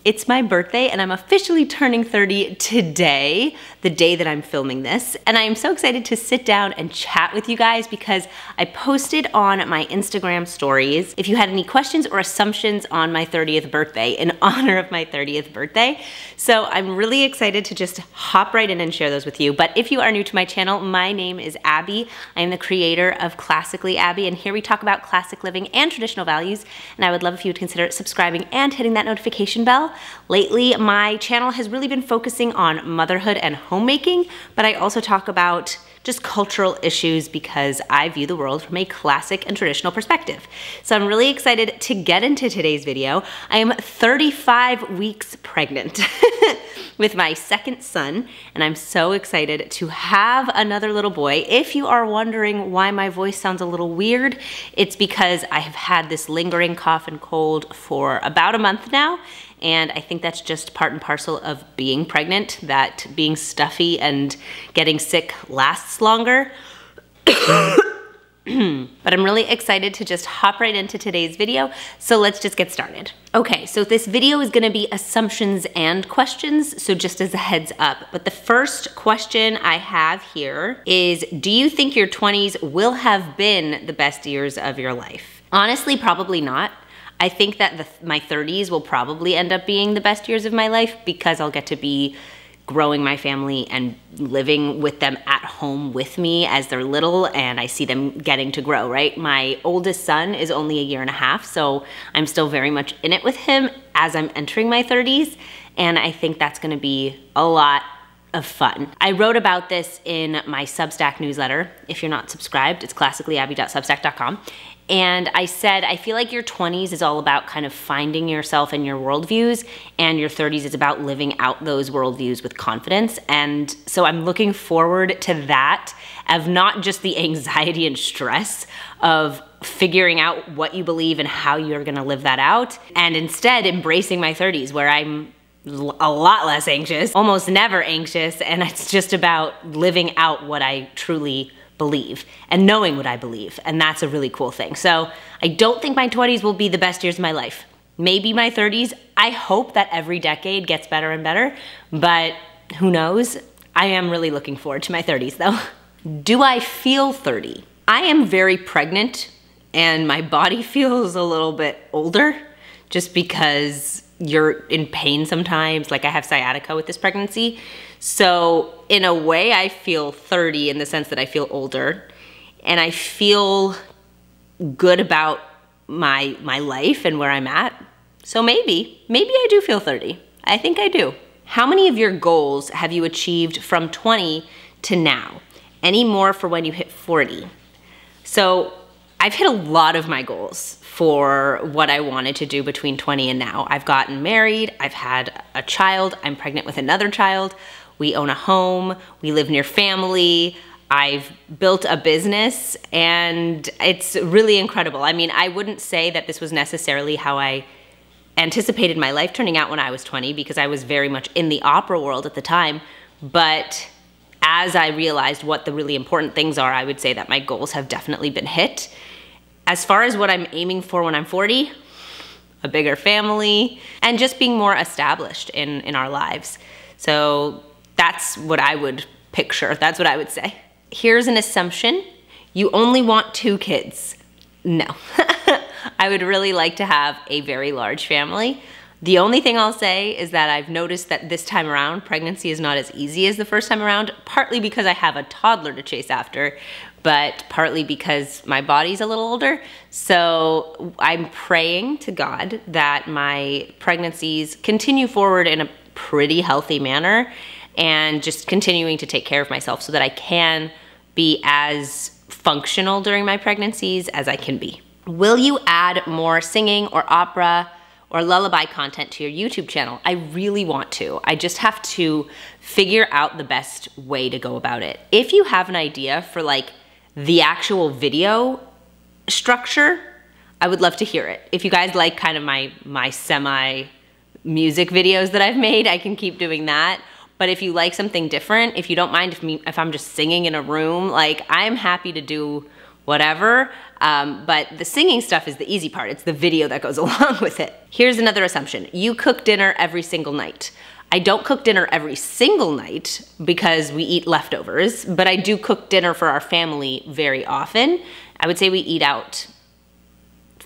It's my birthday and I'm officially turning 30 today, the day that I'm filming this. And I am so excited to sit down and chat with you guys because I posted on my Instagram stories if you had any questions or assumptions on my 30th birthday in honor of my 30th birthday. So I'm really excited to just hop right in and share those with you. But if you are new to my channel, my name is Abby. I am the creator of Classically Abby, and here we talk about classic living and traditional values. And I would love if you would consider subscribing and hitting that notification bell. Lately, my channel has really been focusing on motherhood and homemaking, but I also talk about just cultural issues because I view the world from a classic and traditional perspective. So I'm really excited to get into today's video. I am 35 weeks pregnant with my second son, and I'm so excited to have another little boy. If you are wondering why my voice sounds a little weird, it's because I have had this lingering cough and cold for about a month now. And I think that's just part and parcel of being pregnant, that being stuffy and getting sick lasts longer. But I'm really excited to just hop right into today's video, so let's just get started. Okay, so this video is gonna be assumptions and questions, so just as a heads up. But the first question I have here is, do you think your 20s will have been the best years of your life? Honestly, probably not. I think that my 30s will probably end up being the best years of my life because I'll get to be growing my family and living with them at home with me as they're little, and I see them getting to grow, right? My oldest son is only a year and a half, so I'm still very much in it with him as I'm entering my 30s, and I think that's gonna be a lot of fun. I wrote about this in my Substack newsletter. If you're not subscribed, it's classicallyabby.substack.com. And I said, I feel like your 20s is all about kind of finding yourself and your worldviews, and your 30s is about living out those worldviews with confidence. And so I'm looking forward to that, of not just the anxiety and stress of figuring out what you believe and how you're gonna live that out, and instead embracing my 30s where I'm a lot less anxious, almost never anxious, and it's just about living out what I truly believe and knowing what I believe, and that's a really cool thing. So I don't think my 20s will be the best years of my life. Maybe my 30s. I hope that every decade gets better and better, but who knows? I am really looking forward to my 30s though. Do I feel 30? I am very pregnant and my body feels a little bit older just because you're in pain sometimes. Like I have sciatica with this pregnancy. So in a way I feel 30 in the sense that I feel older, and I feel good about my life and where I'm at. So maybe I do feel 30. I think I do. How many of your goals have you achieved from 20 to now? Any more for when you hit 40? So I've hit a lot of my goals for what I wanted to do between 20 and now. I've gotten married, I've had a child, I'm pregnant with another child, we own a home, we live near family, I've built a business, and it's really incredible. I mean, I wouldn't say that this was necessarily how I anticipated my life turning out when I was 20, because I was very much in the opera world at the time, but as I realized what the really important things are, I would say that my goals have definitely been hit. As far as what I'm aiming for when I'm 40, a bigger family, and just being more established in our lives. So that's what I would picture, that's what I would say. Here's an assumption, you only want 2 kids. No, I would really like to have a very large family. The only thing I'll say is that I've noticed that this time around, pregnancy is not as easy as the first time around, partly because I have a toddler to chase after, but partly because my body's a little older. So I'm praying to God that my pregnancies continue forward in a pretty healthy manner, and just continuing to take care of myself so that I can be as functional during my pregnancies as I can be. Will you add more singing or opera or lullaby content to your YouTube channel? I really want to. I just have to figure out the best way to go about it. If you have an idea for like the actual video structure, I would love to hear it. If you guys like kind of my semi music videos that I've made, I can keep doing that. But if you like something different, if you don't mind if I'm just singing in a room, like I'm happy to do whatever. But the singing stuff is the easy part. It's the video that goes along with it. Here's another assumption. You cook dinner every single night. I don't cook dinner every single night because we eat leftovers, but I do cook dinner for our family very often. I would say we eat out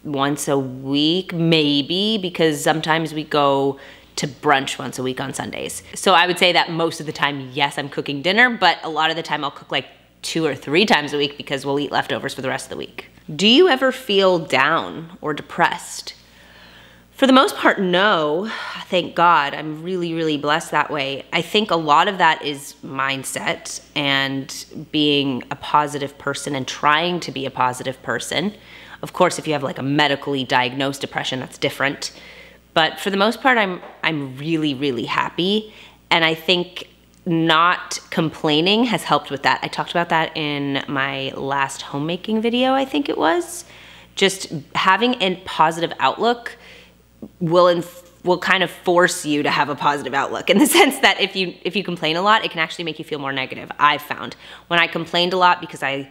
once a week, maybe, because sometimes we go to brunch once a week on Sundays. So I would say that most of the time, yes, I'm cooking dinner, but a lot of the time I'll cook like 2 or 3 times a week because we'll eat leftovers for the rest of the week. Do you ever feel down or depressed? For the most part, no. Thank God. I'm really, really blessed that way. I think a lot of that is mindset and being a positive person and trying to be a positive person. Of course, if you have like a medically diagnosed depression, that's different. But for the most part, I'm really, really happy. And I think not complaining has helped with that. I talked about that in my last homemaking video, I think it was. Just having a positive outlook will kind of force you to have a positive outlook, in the sense that if you complain a lot, it can actually make you feel more negative. I've found when I complained a lot because I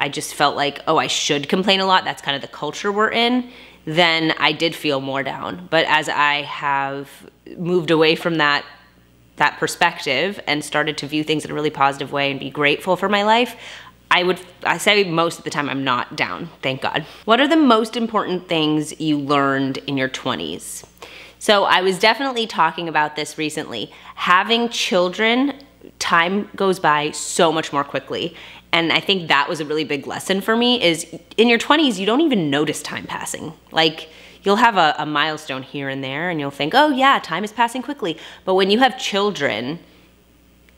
just felt like, oh, I should complain a lot, that's kind of the culture we're in, then I did feel more down. But as I have moved away from that perspective and started to view things in a really positive way and be grateful for my life, I say most of the time I'm not down, thank God. What are the most important things you learned in your 20s? So I was definitely talking about this recently. Having children, time goes by so much more quickly. And I think that was a really big lesson for me, is in your 20s, you don't even notice time passing. Like, you'll have a milestone here and there and you'll think, oh yeah, time is passing quickly. But when you have children,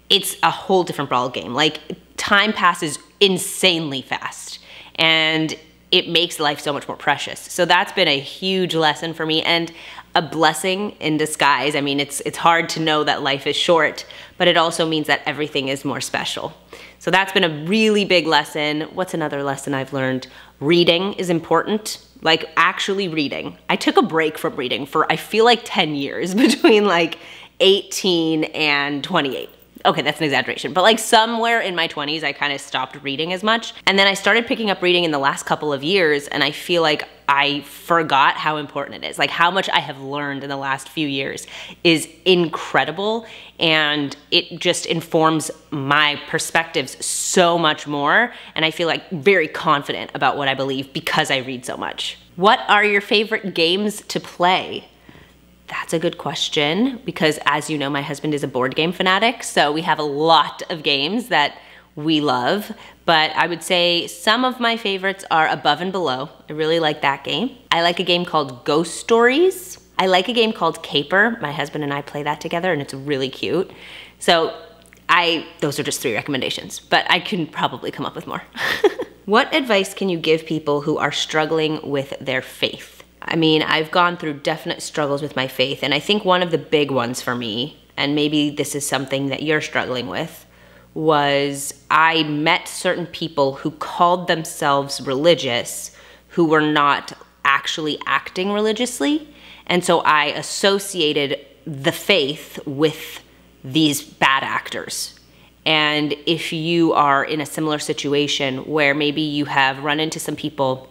it's a whole different ball game. Like, time passes insanely fast and it makes life so much more precious. So that's been a huge lesson for me and a blessing in disguise. I mean, it's hard to know that life is short, but it also means that everything is more special. So that's been a really big lesson. What's another lesson I've learned? Reading is important, like actually reading. I took a break from reading for, I feel like 10 years between like 18 and 28. Okay, that's an exaggeration, but like somewhere in my 20s, I kind of stopped reading as much. And then I started picking up reading in the last couple of years, and I feel like I forgot how important it is. Like, how much I have learned in the last few years is incredible, and it just informs my perspectives so much more, and I feel like very confident about what I believe because I read so much. What are your favorite games to play? That's a good question, because as you know, my husband is a board game fanatic, so we have a lot of games that we love, but I would say some of my favorites are Above and Below. I really like that game. I like a game called Ghost Stories. I like a game called Caper. My husband and I play that together and it's really cute. So those are just 3 recommendations, but I can probably come up with more. What advice can you give people who are struggling with their faith? I mean, I've gone through definite struggles with my faith, and I think one of the big ones for me, and maybe this is something that you're struggling with, was I met certain people who called themselves religious who were not actually acting religiously, and so I associated the faith with these bad actors. And if you are in a similar situation where maybe you have run into some people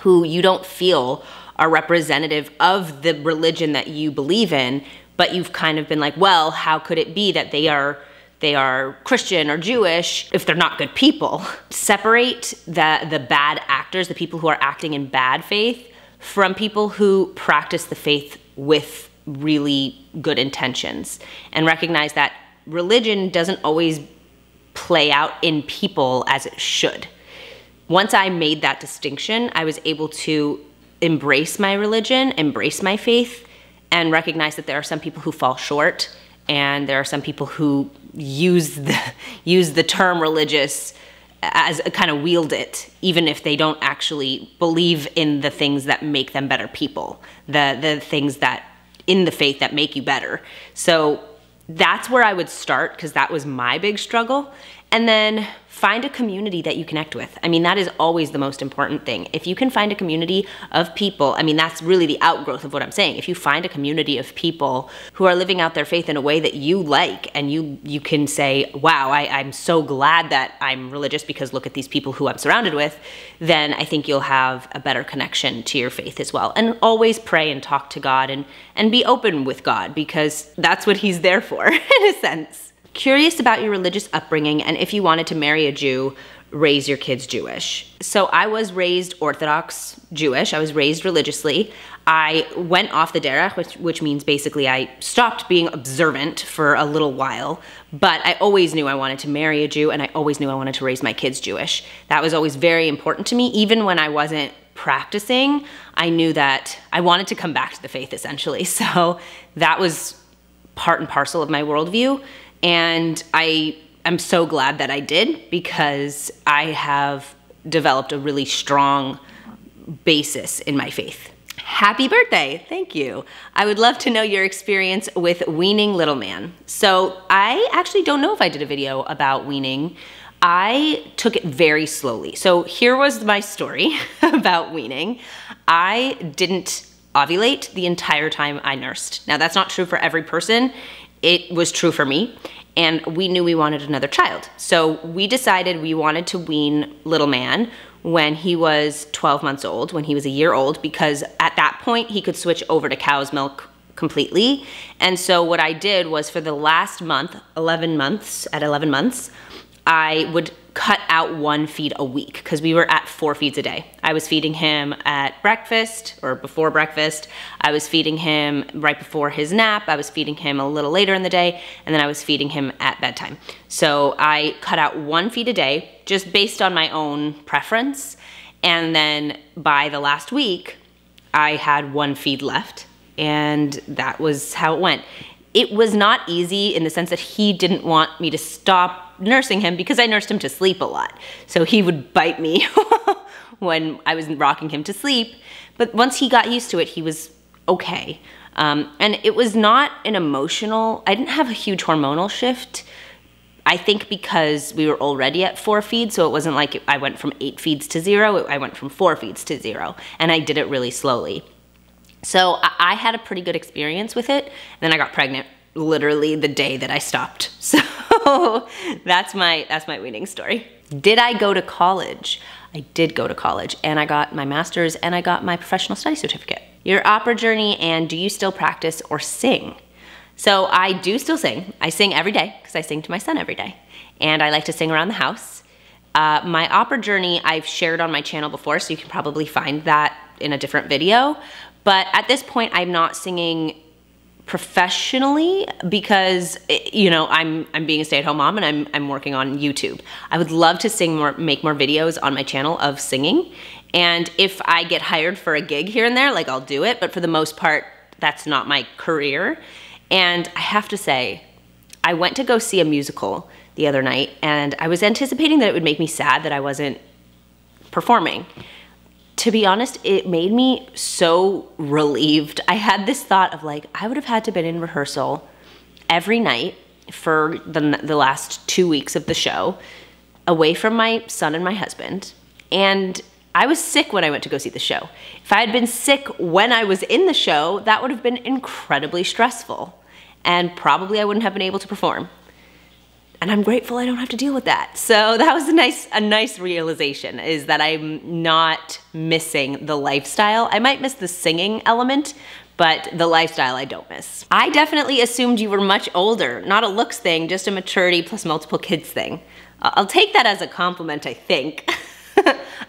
who you don't feel are representative of the religion that you believe in, but you've kind of been like, well, how could it be that they are Christian or Jewish if they're not good people? Separate the bad actors, the people who are acting in bad faith, from people who practice the faith with really good intentions, and recognize that religion doesn't always play out in people as it should. Once I made that distinction, I was able to embrace my religion, embrace my faith, and recognize that there are some people who fall short, and there are some people who use the term religious as a kind of wield it, even if they don't actually believe in the things that make them better people, the things that in the faith that make you better. So that's where I would start, because that was my big struggle. And then find a community that you connect with. I mean, that is always the most important thing. If you can find a community of people, I mean, that's really the outgrowth of what I'm saying. If you find a community of people who are living out their faith in a way that you like, and you can say, wow, I'm so glad that I'm religious because look at these people who I'm surrounded with, then I think you'll have a better connection to your faith as well. And always pray and talk to God and be open with God, because that's what he's there for, in a sense. Curious about your religious upbringing, and if you wanted to marry a Jew, raise your kids Jewish. So I was raised Orthodox Jewish. I was raised religiously. I went off the derech, which means basically I stopped being observant for a little while, but I always knew I wanted to marry a Jew, and I always knew I wanted to raise my kids Jewish. That was always very important to me. Even when I wasn't practicing, I knew that I wanted to come back to the faith, essentially. So that was part and parcel of my worldview. And I'm so glad that I did, because I have developed a really strong basis in my faith. Happy birthday, thank you. I would love to know your experience with weaning little man. So I actually don't know if I did a video about weaning. I took it very slowly. So here was my story about weaning. I didn't ovulate the entire time I nursed. Now that's not true for every person. It was true for me, and we knew we wanted another child. So we decided we wanted to wean little man when he was 12 months old, when he was a year old, because at that point he could switch over to cow's milk completely. And so what I did was, for the last month, 11 months, I would cut out 1 feed a week, because we were at 4 feeds a day. I was feeding him at breakfast or before breakfast. I was feeding him right before his nap. I was feeding him a little later in the day, and then I was feeding him at bedtime. So I cut out 1 feed a day, just based on my own preference. And then by the last week, I had 1 feed left, and that was how it went. It was not easy in the sense that he didn't want me to stop nursing him, because I nursed him to sleep a lot. So he would bite me when I was rocking him to sleep. But once he got used to it, he was okay. And it was not an emotional, I didn't have a huge hormonal shift. I think because we were already at 4 feeds, so it wasn't like I went from 8 feeds to 0, I went from 4 feeds to 0. And I did it really slowly. So I had a pretty good experience with it. And then I got pregnant literally the day that I stopped. So that's my weaning story. Did I go to college? I did go to college, and I got my master's, and I got my professional study certificate. Your opera journey, and do you still practice or sing? So I do still sing. I sing every day, because I sing to my son every day. And I like to sing around the house. My opera journey I've shared on my channel before, so you can probably find that in a different video. But at this point, I'm not singing professionally, because you know, I'm being a stay-at-home mom, and I'm working on YouTube. I would love to sing more, make more videos on my channel of singing, and if I get hired for a gig here and there, like, I'll do it, but for the most part, that's not my career. And I have to say, I went to go see a musical the other night, and I was anticipating that it would make me sad that I wasn't performing. To be honest, it made me so relieved. I had this thought of, like, I would have had to been in rehearsal every night for the last 2 weeks of the show, away from my son and my husband. And I was sick when I went to go see the show. If I had been sick when I was in the show, that would have been incredibly stressful. And probably I wouldn't have been able to perform. And I'm grateful I don't have to deal with that. So that was a nice realization, is that I'm not missing the lifestyle. I might miss the singing element, but the lifestyle I don't miss. I definitely assumed you were much older. Not a looks thing, just a maturity plus multiple kids thing. I'll take that as a compliment, I think.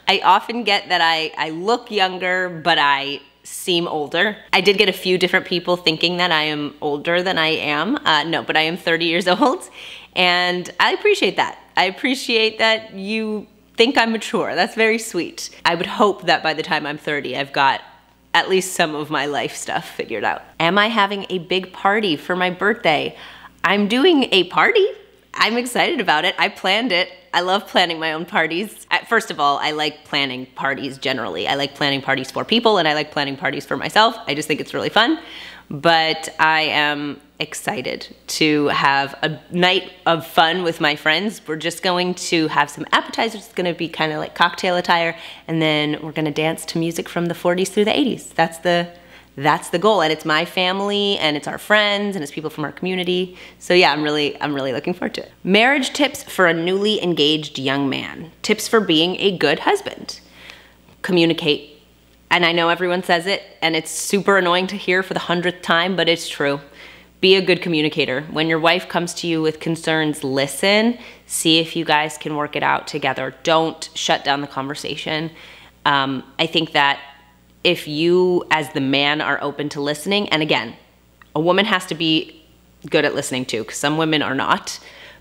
I often get that I look younger, but I seem older. I did get a few different people thinking that I am older than I am. No, but I am 30 years old. And I appreciate that. I appreciate that you think I'm mature. That's very sweet. I would hope that by the time I'm 30, I've got at least some of my life stuff figured out. Am I having a big party for my birthday? I'm doing a party. I'm excited about it. I planned it. I love planning my own parties. First of all, I like planning parties generally. I like planning parties for people, and I like planning parties for myself. I just think it's really fun. but I am excited to have a night of fun with my friends. We're just going to have some appetizers. It's gonna be kind of like cocktail attire, and then we're gonna dance to music from the 40s through the 80s. That's the goal, and it's my family, and it's our friends, and it's people from our community. So yeah, I'm really looking forward to it. Marriage tips for a newly engaged young man. Tips for being a good husband. Communicate. And I know everyone says it, and it's super annoying to hear for the 100th time, but it's true. Be a good communicator. When your wife comes to you with concerns, listen. See if you guys can work it out together. Don't shut down the conversation. I think that if you, as the man, are open to listening, and again, a woman has to be good at listening too, because some women are not,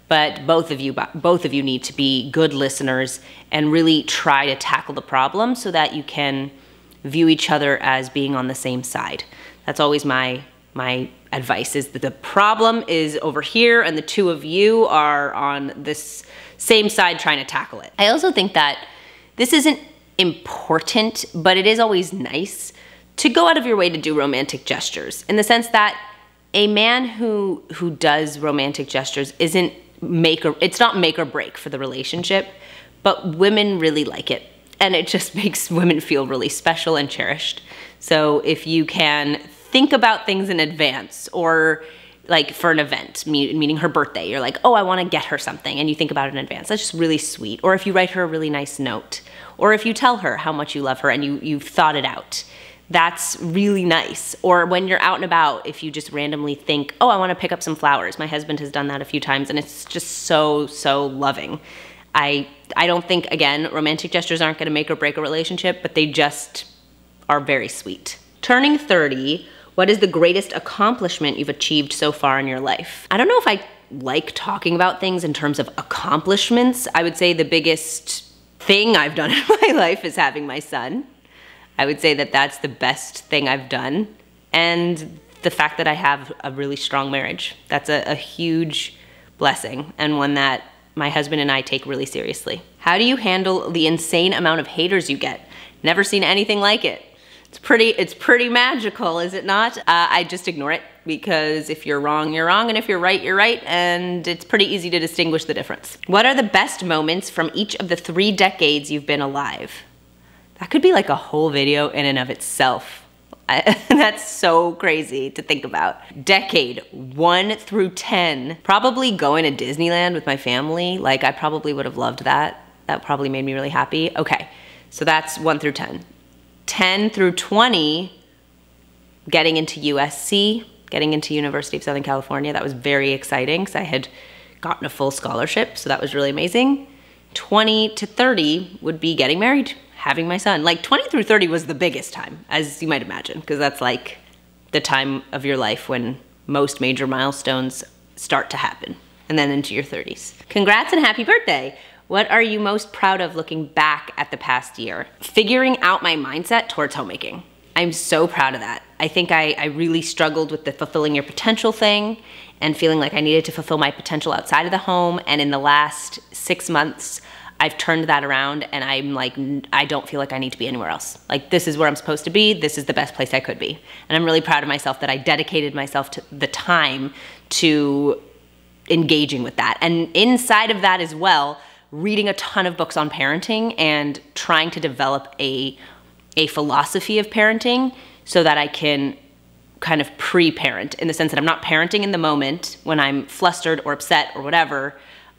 but both of you need to be good listeners and really try to tackle the problem so that you can view each other as being on the same side. That's always my advice, is that the problem is over here and the two of you are on this same side trying to tackle it. I also think that this isn't important, but it is always nice to go out of your way to do romantic gestures, in the sense that a man who does romantic gestures isn't it's not make or break for the relationship, but women really like it, and it just makes women feel really special and cherished. So if you can think about things in advance, or like for an event, meaning her birthday, you're like, oh, I want to get her something, and you think about it in advance. That's just really sweet. Or if you write her a really nice note, or if you tell her how much you love her and you've thought it out, that's really nice. Or when you're out and about, if you just randomly think, oh, I want to pick up some flowers. My husband has done that a few times, and it's just so loving. I don't think, again, romantic gestures aren't going to make or break a relationship, but they just are very sweet. Turning 30, what is the greatest accomplishment you've achieved so far in your life? I don't know if I like talking about things in terms of accomplishments. I would say the biggest thing I've done in my life is having my son. I would say that that's the best thing I've done. And the fact that I have a really strong marriage. That's a huge blessing, and one that my husband and I take really seriously. How do you handle the insane amount of haters you get? Never seen anything like it. It's pretty magical, is it not? I just ignore it, because if you're wrong, you're wrong, and if you're right, you're right, and it's pretty easy to distinguish the difference. What are the best moments from each of the 3 decades you've been alive? That could be like a whole video in and of itself. That's so crazy to think about. Decade 1 through 10. Probably going to Disneyland with my family. Like, I probably would have loved that. That probably made me really happy. Okay, so that's 1 through 10. 10 through 20, getting into USC, getting into University of Southern California. That was very exciting, because I had gotten a full scholarship, so that was really amazing. 20 to 30 would be getting married, having my son. Like 20 through 30 was the biggest time, as you might imagine, because that's like the time of your life when most major milestones start to happen, and then into your 30s. Congrats and happy birthday. What are you most proud of looking back at the past year? Figuring out my mindset towards homemaking. I'm so proud of that. I think I really struggled with the fulfilling your potential thing, and feeling like I needed to fulfill my potential outside of the home. And in the last 6 months, I've turned that around, and I'm like, I don't feel like I need to be anywhere else. Like, this is where I'm supposed to be. This is the best place I could be. And I'm really proud of myself that I dedicated myself to the time to engaging with that. And inside of that as well, reading a ton of books on parenting and trying to develop a philosophy of parenting so that I can kind of pre-parent, in the sense that I'm not parenting in the moment when I'm flustered or upset or whatever.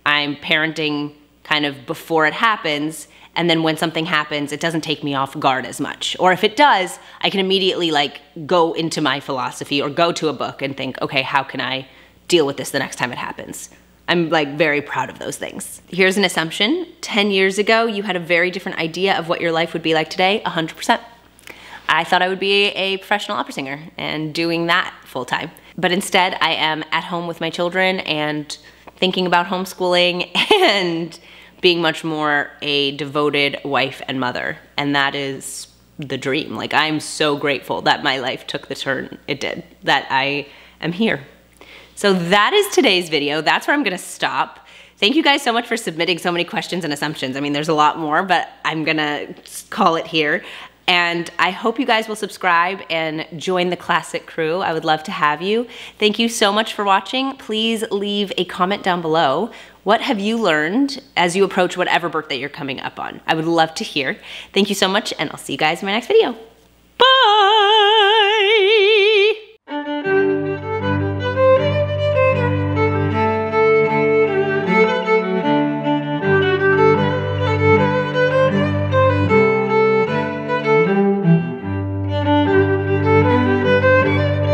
I'm parenting kind of before it happens, and then when something happens, it doesn't take me off guard as much. Or if it does, I can immediately like go into my philosophy or go to a book and think, okay, how can I deal with this the next time it happens? I'm like very proud of those things. Here's an assumption. 10 years ago, you had a very different idea of what your life would be like today, 100%. I thought I would be a professional opera singer and doing that full time. But instead, I am at home with my children and thinking about homeschooling and being much more a devoted wife and mother. And that is the dream. Like, I'm so grateful that my life took the turn it did, that I am here. So that is today's video. That's where I'm gonna stop. Thank you guys so much for submitting so many questions and assumptions. I mean, there's a lot more, but I'm gonna call it here. And I hope you guys will subscribe and join the classic crew. I would love to have you. Thank you so much for watching. Please leave a comment down below. What have you learned as you approach whatever birthday you're coming up on? I would love to hear. Thank you so much, and I'll see you guys in my next video. Bye!